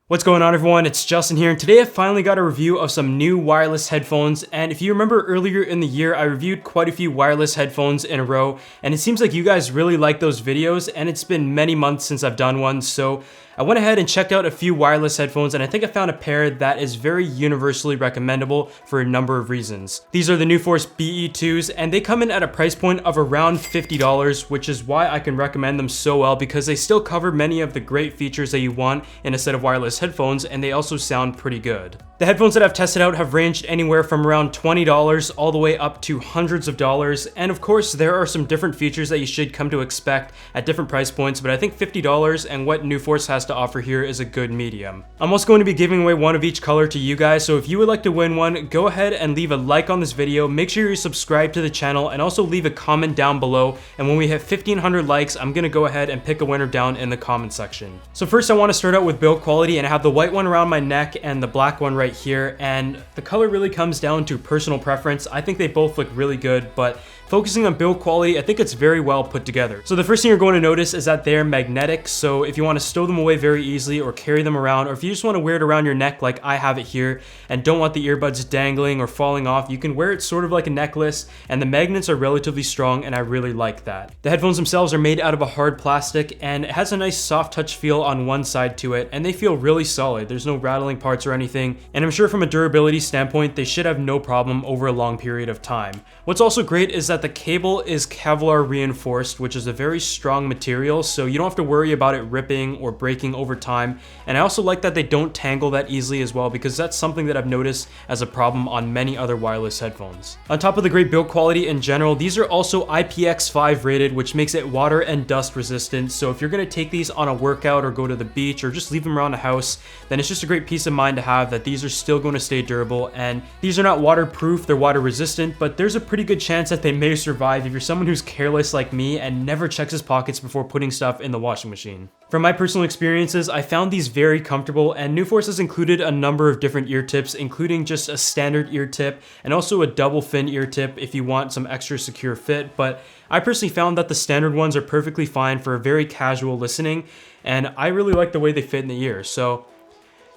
What's going on, everyone? It's Justin here, and today I finally got a review of some new wireless headphones. And if you remember earlier in the year, I reviewed quite a few wireless headphones in a row, and it seems like you guys really like those videos, and it's been many months since I've done one, so I went ahead and checked out a few wireless headphones, and I think I found a pair that is very universally recommendable for a number of reasons. These are the Nuforce B Twos, and they come in at a price point of around $50, which is why I can recommend them so well, because they still cover many of the great features that you want in a set of wireless headphones, and they also sound pretty good. The headphones that I've tested out have ranged anywhere from around $20 all the way up to hundreds of dollars, and of course there are some different features that you should come to expect at different price points, but I think $50 and what Nuforce has to offer here is a good medium. I'm also going to be giving away one of each color to you guys, so if you would like to win one, go ahead and leave a like on this video, make sure you subscribe to the channel, and also leave a comment down below, and when we hit 1,500 likes, I'm gonna go ahead and pick a winner down in the comment section. So first I want to start out with build quality, and I have the white one around my neck and the black one right here, and the color really comes down to personal preference. I think they both look really good, but focusing on build quality, I think it's very well put together. So the first thing you're going to notice is that they're magnetic, so if you want to stow them away very easily or carry them around, or if you just want to wear it around your neck like I have it here and don't want the earbuds dangling or falling off, you can wear it sort of like a necklace, and the magnets are relatively strong, and I really like that. The headphones themselves are made out of a hard plastic, and it has a nice soft touch feel on one side to it, and they feel really solid. There's no rattling parts or anything, and I'm sure from a durability standpoint, they should have no problem over a long period of time. What's also great is that the cable is Kevlar reinforced, which is a very strong material, so you don't have to worry about it ripping or breaking over time. And I also like that they don't tangle that easily as well, because that's something that I've noticed as a problem on many other wireless headphones. On top of the great build quality in general, these are also IPX5 rated, which makes it water and dust resistant. So if you're going to take these on a workout or go to the beach or just leave them around the house, then it's just a great peace of mind to have that these are still going to stay durable. And these are not waterproof, they're water resistant, but there's a pretty good chance that they may survive if you're someone who's careless like me and never checks his pockets before putting stuff in the washing machine. From my personal experiences, I found these very comfortable, and Nuforce has included a number of different ear tips, including just a standard ear tip and also a double fin ear tip if you want some extra secure fit, but I personally found that the standard ones are perfectly fine for very casual listening, and I really like the way they fit in the ear. So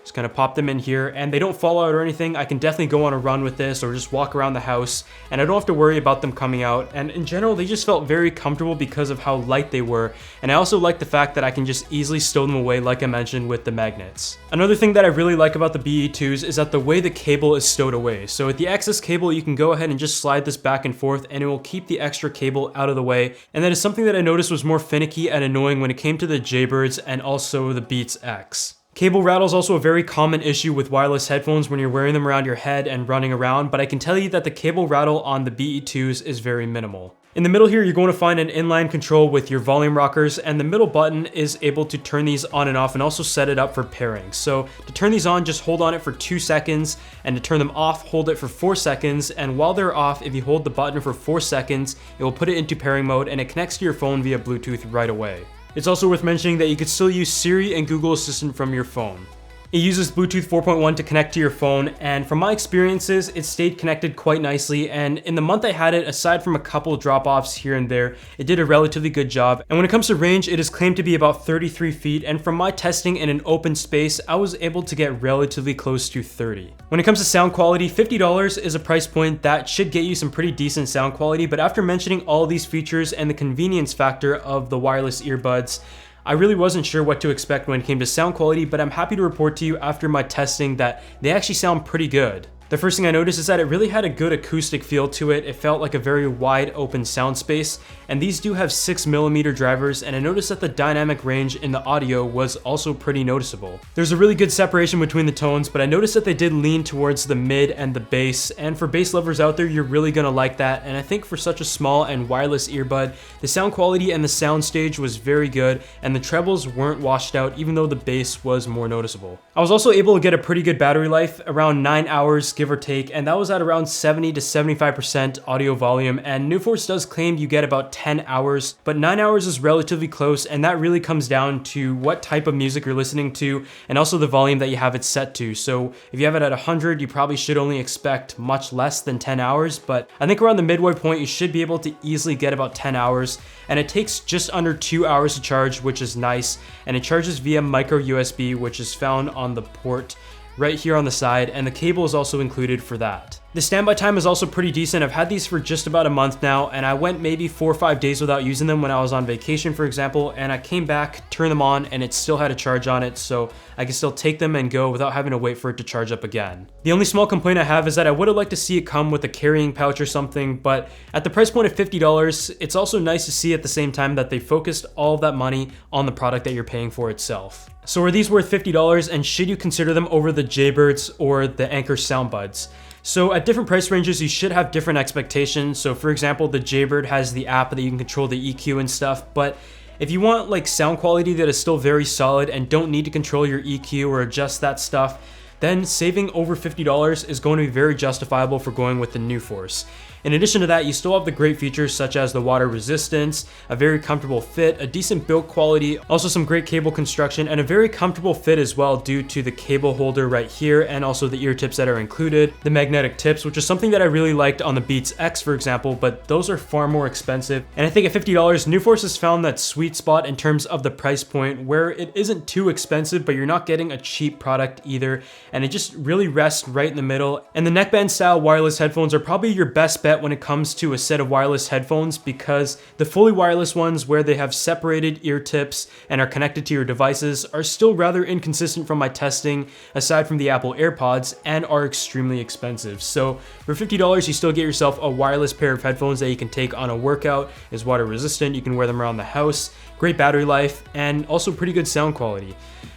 just kind of pop them in here, and they don't fall out or anything. I can definitely go on a run with this or just walk around the house, and I don't have to worry about them coming out. And in general, they just felt very comfortable because of how light they were. And I also like the fact that I can just easily stow them away, like I mentioned, with the magnets. Another thing that I really like about the BE Twos is that the way the cable is stowed away. So with the excess cable, you can go ahead and just slide this back and forth, and it will keep the extra cable out of the way. And that is something that I noticed was more finicky and annoying when it came to the Jaybirds and also the Beats X. Cable rattle is also a very common issue with wireless headphones when you're wearing them around your head and running around, but I can tell you that the cable rattle on the BE Twos is very minimal. In the middle here, you're going to find an inline control with your volume rockers, and the middle button is able to turn these on and off and also set it up for pairing. So to turn these on, just hold on it for 2 seconds, and to turn them off, hold it for 4 seconds, and while they're off, if you hold the button for 4 seconds, it will put it into pairing mode, and it connects to your phone via Bluetooth right away. It's also worth mentioning that you could still use Siri and Google Assistant from your phone. It uses Bluetooth 4.1 to connect to your phone, and from my experiences, it stayed connected quite nicely, and in the month I had it, aside from a couple drop-offs here and there, it did a relatively good job. And when it comes to range, it is claimed to be about 33 feet, and from my testing in an open space, I was able to get relatively close to 30. When it comes to sound quality, $50 is a price point that should get you some pretty decent sound quality, but after mentioning all these features and the convenience factor of the wireless earbuds, I really wasn't sure what to expect when it came to sound quality, but I'm happy to report to you after my testing that they actually sound pretty good. The first thing I noticed is that it really had a good acoustic feel to it. It felt like a very wide open sound space, and these do have 6mm drivers, and I noticed that the dynamic range in the audio was also pretty noticeable. There's a really good separation between the tones, but I noticed that they did lean towards the mid and the bass, and for bass lovers out there, you're really gonna like that, and I think for such a small and wireless earbud, the sound quality and the sound stage was very good, and the trebles weren't washed out even though the bass was more noticeable. I was also able to get a pretty good battery life, around 9 hours, give or take, and that was at around 70 to 75% audio volume, and Nuforce does claim you get about 10 hours, but 9 hours is relatively close, and that really comes down to what type of music you're listening to, and also the volume that you have it set to. So if you have it at 100, you probably should only expect much less than 10 hours, but I think around the midway point, you should be able to easily get about 10 hours, and it takes just under 2 hours to charge, which is nice, and it charges via micro USB, which is found on the port right here on the side, and the cable is also included for that. The standby time is also pretty decent. I've had these for just about a month now, and I went maybe 4 or 5 days without using them when I was on vacation, for example, and I came back, turned them on, and it still had a charge on it, so I can still take them and go without having to wait for it to charge up again. The only small complaint I have is that I would have liked to see it come with a carrying pouch or something, but at the price point of $50, it's also nice to see at the same time that they focused all of that money on the product that you're paying for itself. So are these worth $50, and should you consider them over the Jaybirds or the Anker soundbuds? So at different price ranges, you should have different expectations. So for example, the Jaybird has the app that you can control the EQ and stuff, but if you want like sound quality that is still very solid and don't need to control your EQ or adjust that stuff, then saving over $50 is going to be very justifiable for going with the Nuforce. In addition to that, you still have the great features such as the water resistance, a very comfortable fit, a decent build quality, also some great cable construction, and a very comfortable fit as well due to the cable holder right here and also the ear tips that are included, the magnetic tips, which is something that I really liked on the Beats X, for example, but those are far more expensive. And I think at $50, Nuforce has found that sweet spot in terms of the price point where it isn't too expensive, but you're not getting a cheap product either, and it just really rests right in the middle. And the neckband style wireless headphones are probably your best bet when it comes to a set of wireless headphones, because the fully wireless ones where they have separated ear tips and are connected to your devices are still rather inconsistent from my testing, aside from the Apple AirPods, and are extremely expensive. So for $50, you still get yourself a wireless pair of headphones that you can take on a workout, is water resistant, you can wear them around the house, great battery life, and also pretty good sound quality.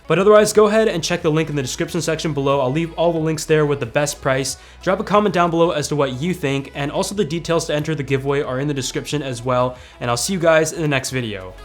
But otherwise, go ahead and check the link in the description section below. I'll leave all the links there with the best price. Drop a comment down below as to what you think, and also the details to enter the giveaway are in the description as well. And I'll see you guys in the next video.